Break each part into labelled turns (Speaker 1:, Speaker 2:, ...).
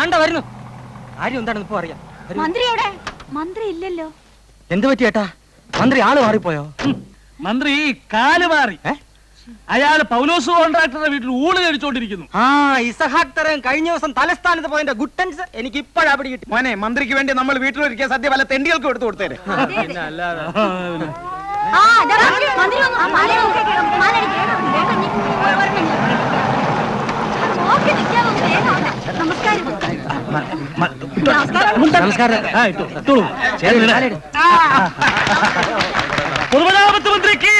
Speaker 1: ആണ്ട വരുന്നു. കാര്യം എന്താണെന്ന് ഇപ്പൊ അറിയാം.
Speaker 2: മന്ത്രി എവിടെ? മന്ത്രി ഇല്ലല്ലോ.
Speaker 1: എന്ത് പറ്റി ഏട്ടാ? മന്ത്രി ആള് മാറിപ്പോയോ?
Speaker 3: മന്ത്രി കാല് മാറി. അയാൾ പൗലോസ് കോൺട്രാക്ടറുടെ വീട്ടിൽ ഊണ് കഴിച്ചോണ്ടിരിക്കുന്നു.
Speaker 1: ആ ഇസഹാക്ക് തരം കഴിഞ്ഞ ദിവസം തലസ്ഥാനത്ത് പോയതിന്റെ ഗുട്ടൻസ് എനിക്ക് ഇപ്പോഴാ പിടി കിട്ടി.
Speaker 4: മോനെ, മന്ത്രിക്ക് വേണ്ടി നമ്മൾ വീട്ടിലൊരുക്കിയ സദ്യ പല തെണ്ടികൾക്ക് എടുത്തു കൊടുത്തേരെ.
Speaker 3: പൊതുമരാമത്ത് മന്ത്രിക്ക്,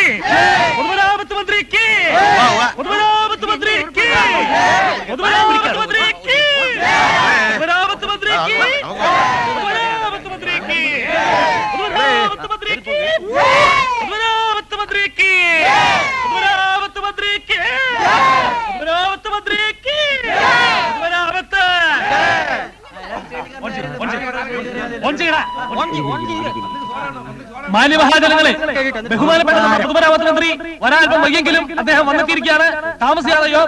Speaker 3: പൊതുമരാമത്ത് മന്ത്രിക്ക്, പൊതുമരാമത്ത് മന്ത്രിക്ക്, പൊതുമരാമത്ത് മന്ത്രിക്ക്, പൊതുമരാമത്ത് മന്ത്രിക്ക്, പൊതുമരാമത്ത് മന്ത്രിക്ക്, പൊതുമരാമത്ത് മന്ത്രിക്ക്, പൊതുമരാമത്ത് മന്ത്രിക്ക്, പൊതുമരാമത്ത് മന്ത്രിക്ക്, പൊതുമരാമത്ത് മന്ത്രിക്ക്, പൊതുമരാമത്ത് മാന്യമഹാജനങ്ങളെ, ബഹുമാനപ്പെട്ട പൊതുമരാമത്ത് മന്ത്രി വരാൽപ്പം വയ്യെങ്കിലും അദ്ദേഹം വന്നെത്തിയിരിക്കുകയാണ്. താമസിയാതെയോ.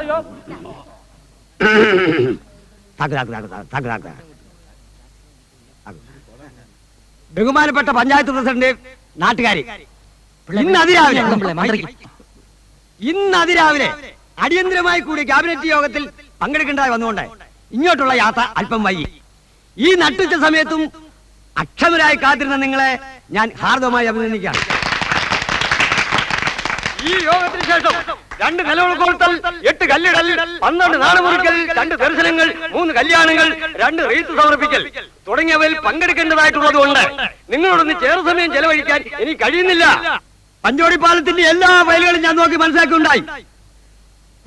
Speaker 5: ബഹുമാനപ്പെട്ട പഞ്ചായത്ത് പ്രസിഡന്റ്, നാട്ടുകാരി, ഇന്ന് അതിരാവിലെ അടിയന്തരമായി കൂടി ക്യാബിനറ്റ് യോഗത്തിൽ പങ്കെടുക്കേണ്ടതായി വന്നുകൊണ്ട് ഇങ്ങോട്ടുള്ള യാത്ര അല്പം വൈകി. ഈ നട്ടുച്ച സമയത്തും അക്ഷമരായി കാത്തിരുന്ന നിങ്ങളെ ഞാൻ ഹാർദവമായി അഭിനന്ദിക്കാം. ഈ യോഗത്തിന് ശേഷം 2 നിലവിളക്കോർത്തൽ, 8 കല്ലിടൽ, 12 നാണമുറിക്കൽ, 2 ദർശനങ്ങൾ, 3 കല്യാണങ്ങൾ, 2 റീത്ത് സമർപ്പിക്കൽ തുടങ്ങിയവയിൽ പങ്കെടുക്കേണ്ടതായിട്ടുള്ളത് കൊണ്ട് നിങ്ങളോടൊന്ന് ചേർന്ന സമയം ചെലവഴിക്കാൻ എനിക്ക് കഴിയുന്നില്ല. പഞ്ചോടി പാലത്തിന്റെ എല്ലാ ഫയലുകളും ഞാൻ നോക്കി മനസ്സിലാക്കിയുണ്ടായി.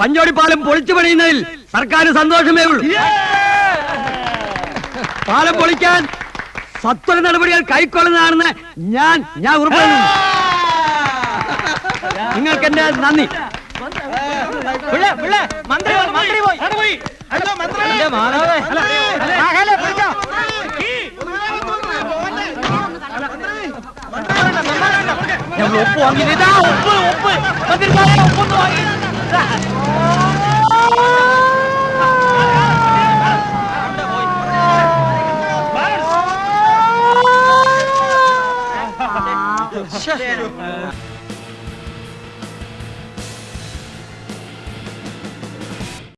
Speaker 5: പഞ്ചോടി പാലം പൊളിച്ചു പണിയുന്നതിൽ സർക്കാർ സന്തോഷമേ ഉള്ളൂ. പാലം പൊളിക്കാൻ സത്വര നടപടികൾ കൈക്കൊള്ളുന്നതാണെന്ന് ഞാൻ ഉറപ്പുവരുന്നു. നിങ്ങൾക്ക് എന്റെ നന്ദി.
Speaker 3: ഒപ്പ് വാങ്ങി, ഒപ്പ് ഒപ്പ് ഒപ്പൊന്ന് വാങ്ങി.
Speaker 2: ആ